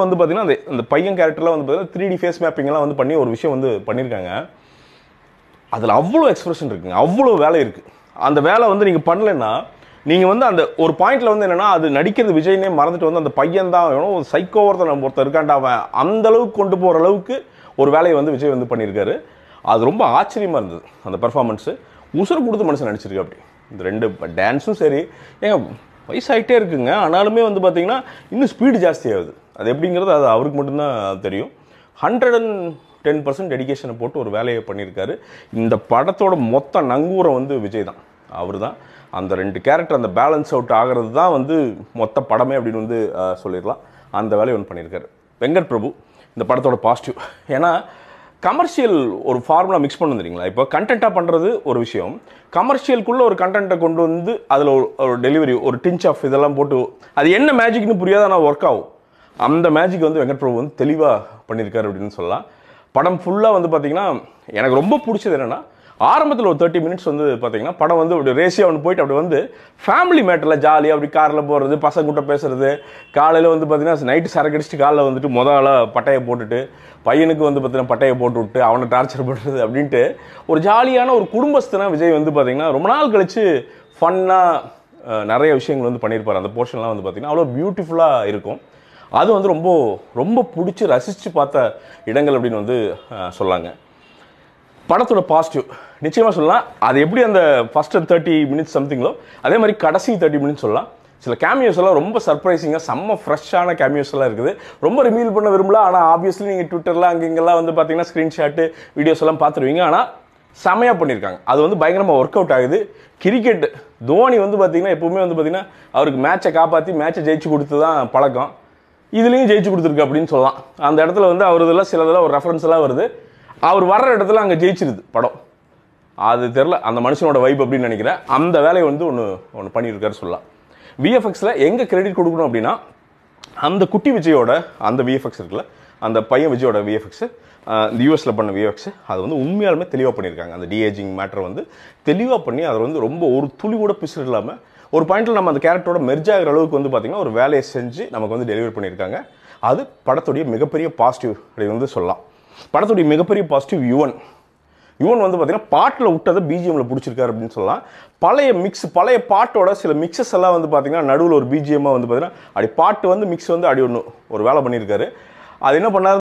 வந்து பார்த்தீங்கன்னா அந்த பையன் கேரக்டர்லாம் வந்து பார்த்தீங்கன்னா 3D ஃபேஸ் மேப்பிங்லாம் வந்து பண்ணி ஒரு விஷயம் வந்து பண்ணியிருக்காங்க. அதில் அவ்வளோ எக்ஸ்பிரஷன் இருக்குங்க, அவ்வளோ வேலை இருக்குது. அந்த வேலை வந்து நீங்கள் பண்ணலைன்னா நீங்கள் வந்து அந்த ஒரு பாயிண்ட்ல வந்து என்னன்னா அது நடிக்கிறது விஜய்னே மறந்துட்டு வந்து அந்த பையன் தான் ஒரு சைக்கோவரத்தை நம்ம ஒருத்தர் இருக்காண்டா அவன் அந்த அளவுக்கு கொண்டு போகிற அளவுக்கு ஒரு வேலையை வந்து விஜய் வந்து பண்ணியிருக்காரு. அது ரொம்ப ஆச்சரியமாக இருந்தது அந்த பெர்ஃபார்மன்ஸு. உசுறு கொடுத்து மனுஷன் நடிச்சிருக்கு. அப்படி இந்த 2 டான்ஸும் சரி, ஏன் வயசாகிட்டே இருக்குங்க, ஆனாலுமே வந்து பார்த்தீங்கன்னா இன்னும் ஸ்பீடு ஜாஸ்தி ஆகுது. அது எப்படிங்கிறது அது அவருக்கு மட்டும்தான் தெரியும். 110% டெடிகேஷனை போட்டு ஒரு வேலையை பண்ணியிருக்காரு. இந்த படத்தோட மொத்த நங்கூரம் வந்து விஜய் தான். அவர் தான் அந்த 2 கேரக்டர் அந்த பேலன்ஸ் அவுட் ஆகிறது தான் வந்து மொத்த படமே அப்படின்னு வந்து சொல்லிடலாம். அந்த வேலையை ஒன்று பண்ணியிருக்காரு வெங்கட் பிரபு. இந்த படத்தோட பாசிட்டிவ் ஏன்னா கமர்ஷியல் ஒரு ஃபார்முலா மிக்ஸ் பண்ண வந்துடுங்களா. இப்போ கண்டென்ட்டாக பண்ணுறது ஒரு விஷயம், கமர்ஷியலுக்குள்ளே ஒரு கண்டென்ட்டை கொண்டு வந்து அதில் ஒரு டெலிவரி ஒரு டிஞ்ச் ஆஃப் இதெல்லாம் போட்டு அது என்ன மேஜிக்னு புரியாத ஆனால் ஒர்க் ஆகும். அந்த மேஜிக் வந்து வெங்கட் பிரபு வந்து தெளிவாக பண்ணியிருக்காரு அப்படின்னு சொல்லலாம். படம் ஃபுல்லாக வந்து பார்த்திங்கன்னா எனக்கு ரொம்ப பிடிச்சது என்னென்னா ஆரம்பத்தில் ஒரு 30 மினிட்ஸ் வந்து பார்த்தீங்கன்னா படம் வந்து அப்படி ரேசியாக ஒன்று போயிட்டு அப்படி வந்து ஃபேமிலி மேட்டரில் ஜாலியாக அப்படி காரில் போகிறது, பசங்க கூட்ட பேசுறது, காலையில் வந்து பார்த்தீங்கன்னா நைட்டு சரக்கடிச்சிட்டு காலையில் வந்துட்டு முதல்ல பட்டையை போட்டுட்டு பையனுக்கு வந்து பார்த்தீங்கன்னா பட்டையை போட்டு விட்டு அவனை டார்ச்சர் பண்ணுறது அப்படின்ட்டு ஒரு ஜாலியான ஒரு குடும்பஸ்தனாக விஜய் வந்து பார்த்தீங்கன்னா ரொம்ப நாள் கழித்து ஃபன்னாக நிறைய விஷயங்கள் வந்து பண்ணியிருப்பார். அந்த போர்ஷன்லாம் வந்து பார்த்தீங்கன்னா அவ்வளோ பியூட்டிஃபுல்லாக இருக்கும். அது வந்து ரொம்ப ரொம்ப பிடிச்சி ரசித்து பார்த்த இடங்கள் அப்படின்னு வந்து சொல்லாங்க. படத்தோட பாசிட்டிவ் நிச்சயமாக சொல்லலாம். அது எப்படி அந்த ஃபர்ஸ்ட் 30 மினிட்ஸ் சம்திங்களோ அதே மாதிரி கடைசி 30 மினிட்ஸ் சொல்லலாம். சில கேமியோஸ் எல்லாம் ரொம்ப சர்ப்ரைசிங்காக செம்ம ஃப்ரெஷ்ஷான கேமியோஸ் எல்லாம் இருக்குது. ரொம்ப ரிவீல் பண்ண விரும்பல, ஆனால் ஆப்வியஸ்லி நீங்கள் ட்விட்டரில் அங்கே இங்கெல்லாம் வந்து பார்த்தீங்கன்னா ஸ்க்ரீன்ஷாட்டு வீடியோஸ் எல்லாம் பார்த்துருவீங்க. ஆனால் செம்மையாக பண்ணியிருக்காங்க. அது வந்து பயங்கரமாக ஒர்க் அவுட் ஆகுது. கிரிக்கெட் தோனி வந்து பார்த்தீங்கன்னா எப்பவுமே வந்து பார்த்தீங்கன்னா அவருக்கு மேட்சை காப்பாற்றி மேட்சை ஜெயிச்சு கொடுத்து தான் பழக்கம். இதுலேயும் ஜெயிச்சு கொடுத்துருக்கு அப்படின்னு சொல்லலாம். அந்த இடத்துல வந்து அவர் இதெல்லாம் சிலதெல்லாம் ஒரு ரெஃபரன்ஸ் எல்லாம் வருது. அவர் வர்ற இடத்துல அங்கே ஜெயிச்சிருது படம். அது தெரில அந்த மனுஷனோட வைப் அப்படின்னு நினைக்கிறேன். அந்த வேலையை வந்து ஒன்று பண்ணியிருக்காரு சொல்லலாம். விஎஃப்எக்ஸில் எங்கே கிரெடிட் கொடுக்கணும் அப்படின்னா அந்த குட்டி விஜயோட அந்த விஎஃப்எக்ஸ் இருக்குல்ல, அந்த பையன் விஜயோட விஎஃப்எக்ஸ் இந்த யூஎஸில் பண்ண விஎஃப்எக்ஸ் அது வந்து உண்மையாலுமே தெளிவாக பண்ணியிருக்காங்க. அந்த டிஏஜிங் மேட்டரை வந்து தெளிவாக பண்ணி அதை வந்து ரொம்ப ஒரு துளி கூட பிசுறு இல்லாமல் ஒரு பாயிண்டில் நம்ம அந்த கேரக்டரோட மெர்ஜ் ஆகிற அளவுக்கு வந்து பார்த்திங்கன்னா ஒரு வேலையை செஞ்சு நமக்கு வந்து டெலிவரி பண்ணியிருக்காங்க. அது படத்துடைய மிகப்பெரிய பாசிட்டிவ் அப்படின்னு வந்து சொல்லலாம். படத்துடைய மிகப்பெரிய பாசிட்டிவ் யுவன் வந்து பார்த்தீங்கன்னா பாட்டில் விட்டதை பிஜிஎம்மில் பிடிச்சிருக்காரு அப்படின்னு சொல்லலாம். பழைய பாட்டோட சில மிக்சஸ் எல்லாம் வந்து பார்த்தீங்கன்னா நடுவில் ஒரு பிஜிஎம்மாக வந்து பார்த்தீங்கன்னா அப்படி பாட்டு வந்து மிக்ஸ் வந்து அப்படி ஒரு வேலை பண்ணியிருக்காரு. அது என்ன பண்ணாரு